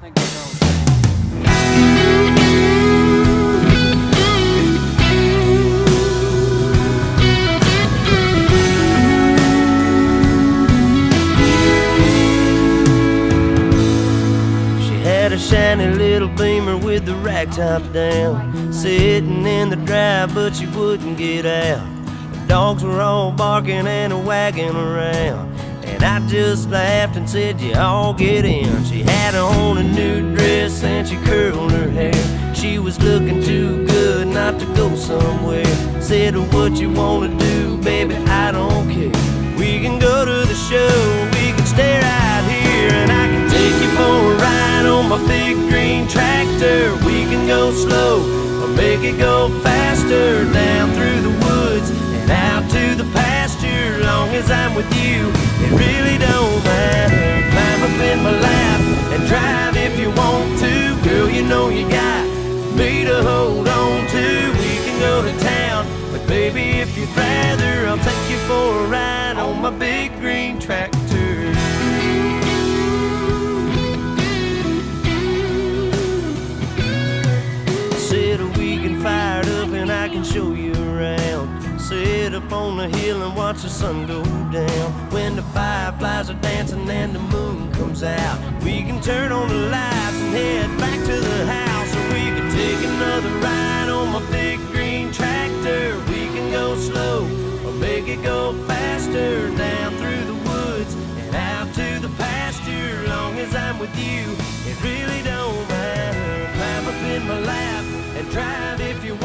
think they're all. Had a shiny little Beamer with the rack top down, sitting in the drive, but she wouldn't get out. The dogs were all barking and wagging around, and I just laughed and said, "You all get in." She had on a new dress and she curled her hair. She was looking too good not to go somewhere. Said, "What you wanna do, baby, I don't care. We can go to the show, we can stay right here, and I can take you for a ride on my big green tractor. We can go slow or make it go faster, down through the woods and out to the pasture. Long as I'm with you, it really don't matter. Climb up in my lap and drive if you want to. Girl, you know you got me to hold on to. We can go to town, but baby, if you'd rather, I'll take you for a ride on my big green tractor. Fired up and I can show you around. Sit up on the hill and watch the sun go down. When the fireflies are dancing and the moon comes out, we can turn on the lights and head back to the house. Or we can take another ride on my big green tractor. We can go slow or make it go faster, down through the woods and out to the pasture. Long as I'm with you, it really don't matter. Climb up in my lap and drive if you